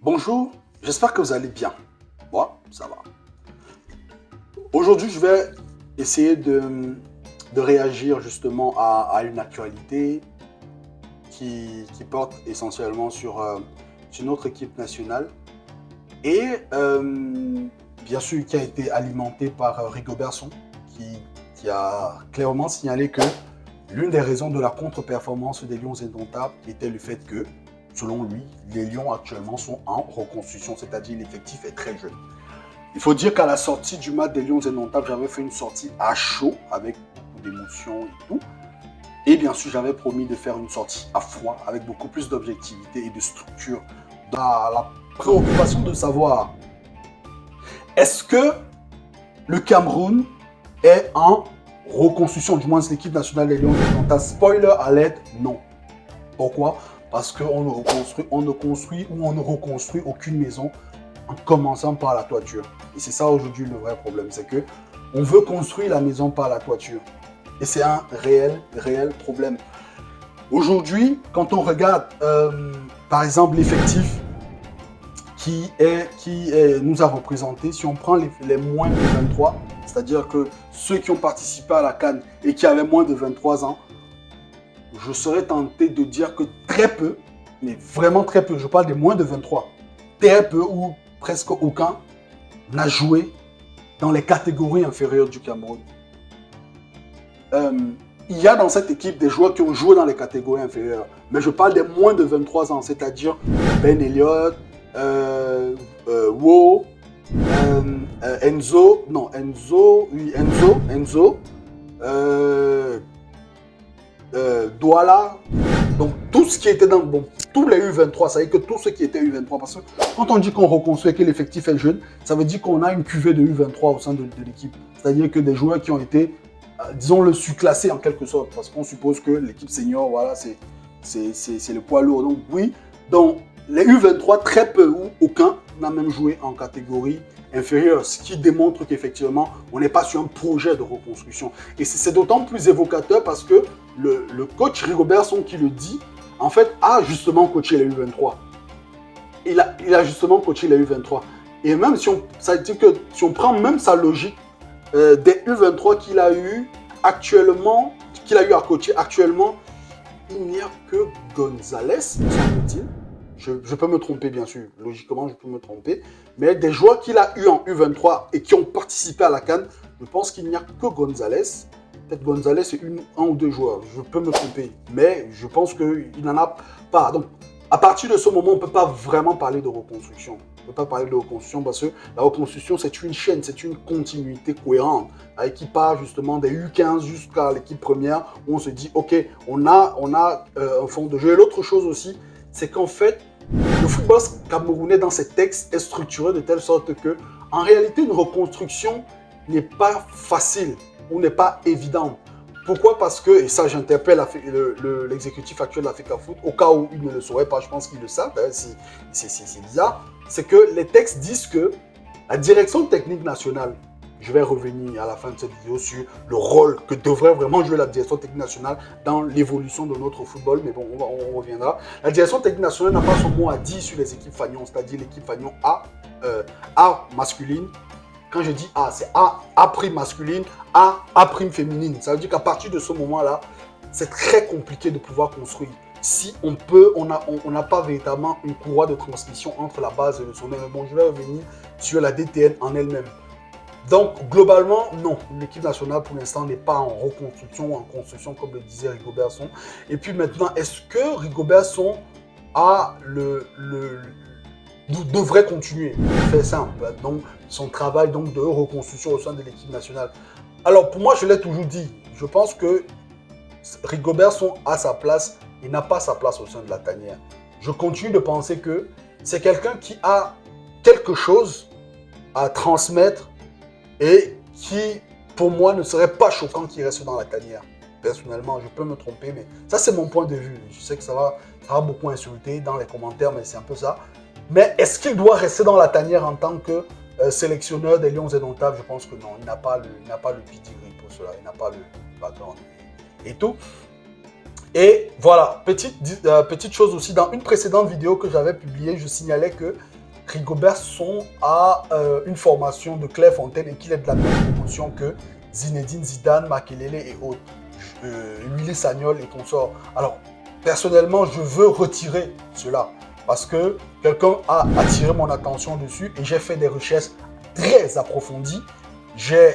Bonjour, j'espère que vous allez bien. Moi, ça va. Aujourd'hui, je vais essayer de réagir justement à une actualité qui porte essentiellement sur notre équipe nationale et bien sûr qui a été alimentée par Rigobertson qui, qui a clairement signalé que l'une des raisons de la contre-performance des Lions indomptables était le fait que, selon lui, les Lions actuellement sont en reconstruction, c'est-à-dire l'effectif est très jeune. Il faut dire qu'à la sortie du match des Lions indomptables, j'avais fait une sortie à chaud avec beaucoup d'émotion et tout. Et bien sûr, j'avais promis de faire une sortie à froid avec beaucoup plus d'objectivité et de structure dans la préoccupation de savoir est-ce que le Cameroun est en reconstruction, du moins l'équipe nationale des Lions indomptables. Spoiler alert, non. Pourquoi? Parce qu'on ne construit ou on ne reconstruit aucune maison en commençant par la toiture. Et c'est ça aujourd'hui le vrai problème, c'est que on veut construire la maison par la toiture. Et c'est un réel problème. Aujourd'hui, quand on regarde, par exemple, l'effectif nous a représenté, si on prend les moins de 23, c'est-à-dire que ceux qui ont participé à la CAN et qui avaient moins de 23 ans, je serais tenté de dire que très peu, mais vraiment très peu, je parle des moins de 23, très peu ou presque aucun n'a joué dans les catégories inférieures du Cameroun. Il y a dans cette équipe des joueurs qui ont joué dans les catégories inférieures, mais je parle des moins de 23 ans, c'est-à-dire Ben Elliott, Wo, Enzo, non, Enzo, Douala, donc tout ce qui était dans tous les U23, ça veut dire que tous ceux qui étaient U23, parce que quand on dit qu'on reconstruit et que l'effectif est jeune, ça veut dire qu'on a une cuvée de U23 au sein de l'équipe. C'est-à-dire que des joueurs qui ont été, disons, le surclassés en quelque sorte, parce qu'on suppose que l'équipe senior, voilà, c'est le poids lourd. Donc oui, donc les U23, très peu ou aucun n'a même joué en catégorie inférieure, ce qui démontre qu'effectivement, on n'est pas sur un projet de reconstruction. Et c'est d'autant plus évocateur parce que le coach Rigobertson qui le dit, en fait, a justement coaché les U23. Il a justement coaché les U23. Et même ça veut dire que si on prend même sa logique des U23 qu'il a eu actuellement, qu'il a eu à coacher actuellement, il n'y a que Gonzalez, me semble-t-il. Je peux me tromper, bien sûr. Logiquement, je peux me tromper. Mais des joueurs qu'il a eu en U23 et qui ont participé à la CAN, je pense qu'il n'y a que Gonzalez. Peut-être Gonzalez, c'est un ou deux joueurs. Je peux me tromper. Mais je pense qu'il n'en a pas. Donc, à partir de ce moment, on ne peut pas vraiment parler de reconstruction. On ne peut pas parler de reconstruction parce que la reconstruction, c'est une chaîne, c'est une continuité cohérente qui part justement des U15 jusqu'à l'équipe première où on se dit, OK, on a un fond de jeu. Et l'autre chose aussi, c'est qu'en fait, le football camerounais dans ses textes est structuré de telle sorte que, en réalité, une reconstruction n'est pas facile ou n'est pas évidente. Pourquoi? Parce que, et ça j'interpelle l'exécutif actuel de la FECAFOOT, au cas où ils ne le sauraient pas, je pense qu'ils le savent, hein, c'est bizarre, c'est que les textes disent que la direction technique nationale, je vais revenir à la fin de cette vidéo sur le rôle que devrait vraiment jouer la direction technique nationale dans l'évolution de notre football, mais bon, on reviendra. La direction technique nationale n'a pas son mot à dire sur les équipes Fagnon, c'est-à-dire l'équipe Fagnon A masculine. Quand je dis A, c'est A prime masculine, A prime féminine. Ça veut dire qu'à partir de ce moment-là, c'est très compliqué de pouvoir construire. Si on n'a pas véritablement une courroie de transmission entre la base et le sommet. Mais bon, je vais revenir sur la DTN en elle-même. Donc, globalement, non. L'équipe nationale, pour l'instant, n'est pas en reconstruction ou en construction, comme le disait Rigobertson. Et puis maintenant, est-ce que Rigobertson devrait continuer? C'est simple. Donc, son travail donc, de reconstruction au sein de l'équipe nationale. Alors, pour moi, je l'ai toujours dit. Je pense que Rigobertson a sa place. Il n'a pas sa place au sein de la tanière. Je continue de penser que c'est quelqu'un qui a quelque chose à transmettre et qui, pour moi, ne serait pas choquant qu'il reste dans la tanière. Personnellement, je peux me tromper, mais ça, c'est mon point de vue. Je sais que ça va beaucoup insulter dans les commentaires, mais c'est un peu ça. Mais est-ce qu'il doit rester dans la tanière en tant que sélectionneur des Lions indomptables? Je pense que non. Il n'a pas le pedigree pour cela. Il n'a pas le background et tout. Et voilà, petite chose aussi, dans une précédente vidéo que j'avais publiée, je signalais que Rigobert Song a une formation de Clairefontaine et qu'il est de la même promotion que Zinedine Zidane, Makelele et autres. Willy Sagnol et consorts. Alors, personnellement, je veux retirer cela parce que quelqu'un a attiré mon attention dessus et j'ai fait des recherches très approfondies. J'ai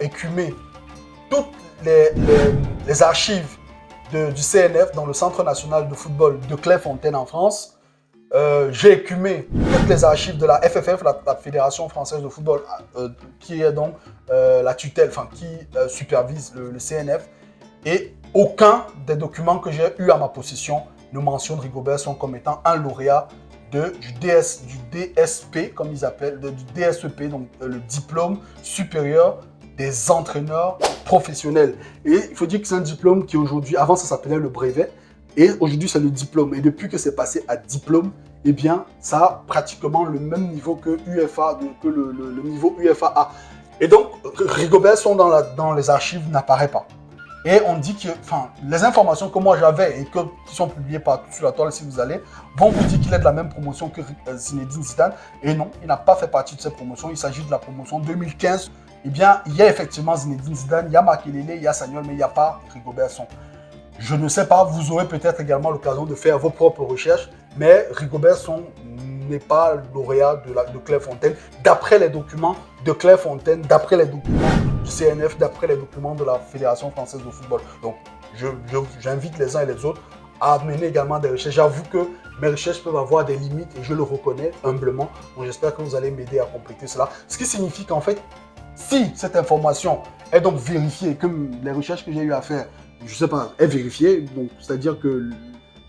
écumé toutes les archives du CNF, dans le Centre national de football de Clairefontaine en France. J'ai écumé toutes les archives de la FFF, la Fédération française de football, qui est donc la tutelle, enfin qui supervise le CNF. Et aucun des documents que j'ai eu à ma possession ne mentionne Rigobert Song comme étant un lauréat du DSP, comme ils appellent, du DSEP, donc le diplôme supérieur des entraîneurs professionnels. Et il faut dire que c'est un diplôme qui aujourd'hui, avant ça s'appelait le brevet, et aujourd'hui c'est le diplôme. Et depuis que c'est passé à diplôme, eh bien, ça a pratiquement le même niveau que UEFA, que le niveau UFAA. Et donc, Rigobert Song dans les archives n'apparaît pas. Et on dit que, enfin, les informations que moi j'avais et qui sont publiées partout sur la toile, si vous allez, vont vous dire qu'il est de la même promotion que Zinedine Zidane. Et non, il n'a pas fait partie de cette promotion. Il s'agit de la promotion 2015. Eh bien, il y a effectivement Zinedine Zidane, il y a Makelele, il y a Sagnol, mais il n'y a pas Rigobert Song. Je ne sais pas, vous aurez peut-être également l'occasion de faire vos propres recherches, mais Rigobert Song n'est pas lauréat de Clairefontaine, d'après les documents de Clairefontaine, d'après les documents du CNF, d'après les documents de la Fédération française de football. Donc, j'invite les uns et les autres à mener également des recherches. J'avoue que mes recherches peuvent avoir des limites et je le reconnais humblement. Donc, j'espère que vous allez m'aider à compléter cela. Ce qui signifie qu'en fait, si cette information est donc vérifiée, que les recherches que j'ai eu à faire, je ne sais pas, est vérifiée, donc c'est-à-dire que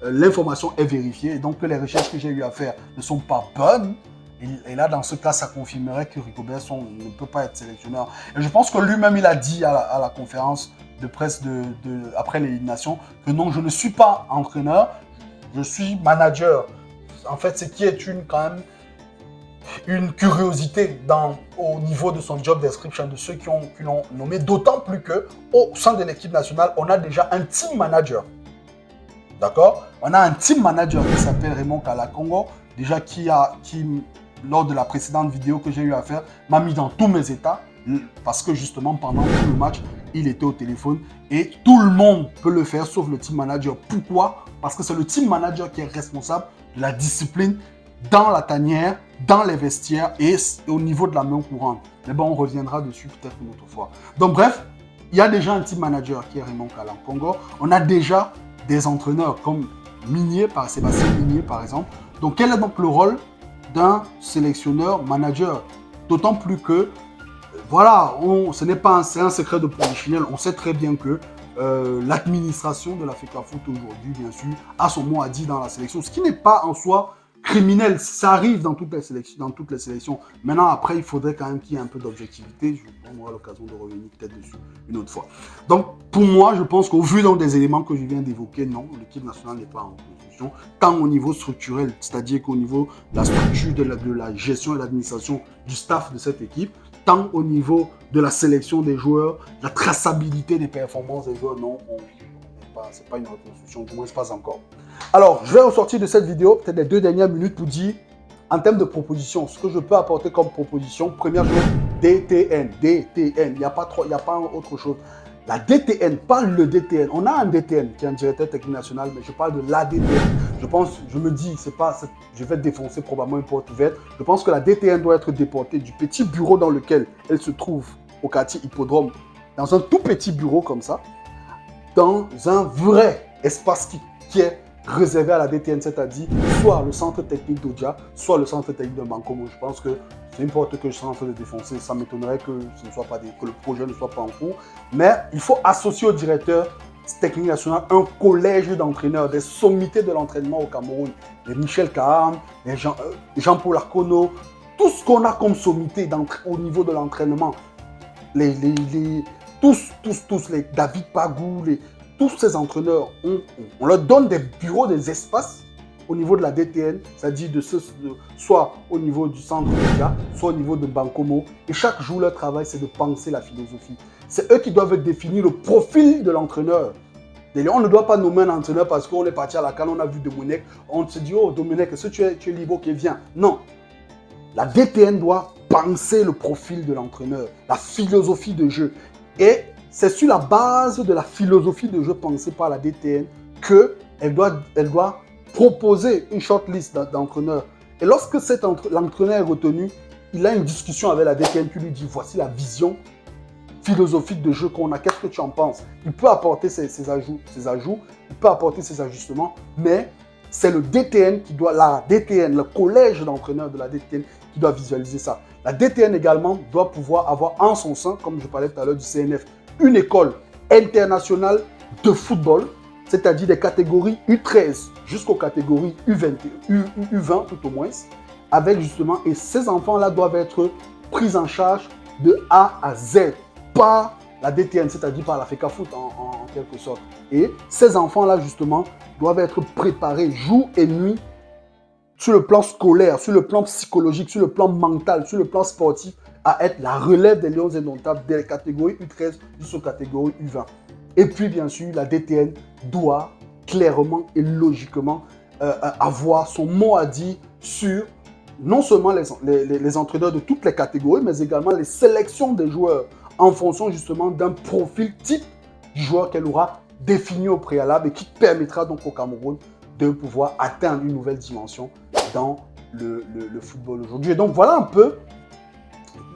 l'information est vérifiée et donc que les recherches que j'ai eu à faire ne sont pas bonnes, et là, dans ce cas, ça confirmerait que Rigobert Song ne peut pas être sélectionneur. Et je pense que lui-même, il a dit à la conférence de presse après l'élimination que non, je ne suis pas entraîneur, je suis manager. En fait, ce qui est quand même une curiosité au niveau de son job description de ceux qui l'ont nommé, d'autant plus qu'au sein de l'équipe nationale, on a déjà un team manager. D'accord? On a un team manager qui s'appelle Raymond Kalakongo, déjà qui, lors de la précédente vidéo que j'ai eu à faire, m'a mis dans tous mes états, parce que justement, pendant tout le match, il était au téléphone et tout le monde peut le faire, sauf le team manager. Pourquoi? Parce que c'est le team manager qui est responsable de la discipline dans la tanière, dans les vestiaires et au niveau de la main courante. Mais bon, on reviendra dessus peut-être une autre fois. Donc bref, il y a déjà un team manager qui est Raymond Kalakongo. On a déjà des entraîneurs comme Sébastien Minier par exemple. Donc quel est donc le rôle d'un sélectionneur manager? D'autant plus que, voilà, ce n'est pas un secret de polichinelle. On sait très bien que l'administration de la FECAFOOT aujourd'hui, bien sûr, a son mot à dire dans la sélection, ce qui n'est pas en soi criminel. Ça arrive dans toutes les sélections. Maintenant, après, il faudrait quand même qu'il y ait un peu d'objectivité. On aura l'occasion de revenir peut-être dessus une autre fois. Donc, pour moi, je pense qu'au vu des éléments que je viens d'évoquer, non, l'équipe nationale n'est pas en construction, tant au niveau structurel, c'est-à-dire qu'au niveau de la structure, de la gestion et de l'administration du staff de cette équipe, tant au niveau de la sélection des joueurs, la traçabilité des performances des joueurs, non, c'est pas une reconstruction, du moins pas encore. Alors, je vais ressortir de cette vidéo, peut-être les 2 dernières minutes pour dire, en termes de propositions, ce que je peux apporter comme proposition, première chose, DTN, il n'y a pas autre chose. La DTN, pas le DTN. On a un DTN qui est un directeur technique national, mais je parle de la DTN. Je me dis, je vais défoncer probablement une porte ouverte. Je pense que la DTN doit être déportée du petit bureau dans lequel elle se trouve au quartier Hippodrome, dans un tout petit bureau comme ça, dans un vrai espace qui est réservé à la DTN, c'est-à-dire soit le centre technique d'Odia, soit le centre technique de Bancomo. Je pense que c'est une porte que je suis en train de défoncer. Ça m'étonnerait que que le projet ne soit pas en cours. Mais il faut associer au directeur technique national un collège d'entraîneurs, des sommités de l'entraînement au Cameroun. Les Michel Kahn, les Jean-Paul Arcono, tout ce qu'on a comme sommité au niveau de l'entraînement. Tous les David Pagou, tous ces entraîneurs, on leur donne des bureaux, des espaces au niveau de la DTN, c'est-à-dire soit au niveau du centre média, soit au niveau de Bancomo. Et chaque jour, leur travail, c'est de penser la philosophie. C'est eux qui doivent définir le profil de l'entraîneur. On ne doit pas nommer un entraîneur parce qu'on est parti à la CAN, on a vu Domenech, on se dit, oh Domenech, est-ce que tu es libre, ok, viens. Non. La DTN doit penser le profil de l'entraîneur, la philosophie de jeu. Et c'est sur la base de la philosophie de jeu pensée par la DTN qu'elle doit proposer une shortlist d'entraîneurs. Et lorsque l'entraîneur est retenu, il a une discussion avec la DTN qui lui dit, voici la vision philosophique de jeu qu'on a, qu'est-ce que tu en penses? Il peut apporter ses ajouts, il peut apporter ses ajustements, mais c'est le DTN qui doit, la DTN, le collège d'entraîneurs de la DTN qui doit visualiser ça. La DTN également doit pouvoir avoir en son sein, comme je parlais tout à l'heure du CNF, une école internationale de football, c'est-à-dire des catégories U13 jusqu'aux catégories U20 tout au moins, avec justement, et ces enfants-là doivent être pris en charge de A à Z, par la DTN, c'est-à-dire par la FECAFOOT en quelque sorte. Et ces enfants-là, justement, doivent être préparés jour et nuit sur le plan scolaire, sur le plan psychologique, sur le plan mental, sur le plan sportif, à être la relève des Lions indomptables des catégories U13 jusqu'aux catégories U20. Et puis, bien sûr, la DTN doit clairement et logiquement avoir son mot à dire sur non seulement les entraîneurs de toutes les catégories, mais également les sélections des joueurs en fonction justement d'un profil type du joueur qu'elle aura défini au préalable et qui permettra donc au Cameroun de pouvoir atteindre une nouvelle dimension dans le football aujourd'hui. Et donc voilà un peu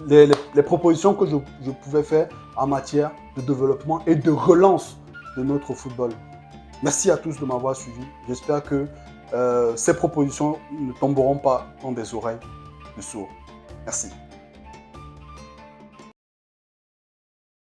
les propositions que je pouvais faire en matière de développement et de relance de notre football. Merci à tous de m'avoir suivi. J'espère que ces propositions ne tomberont pas dans des oreilles de sourds. Merci.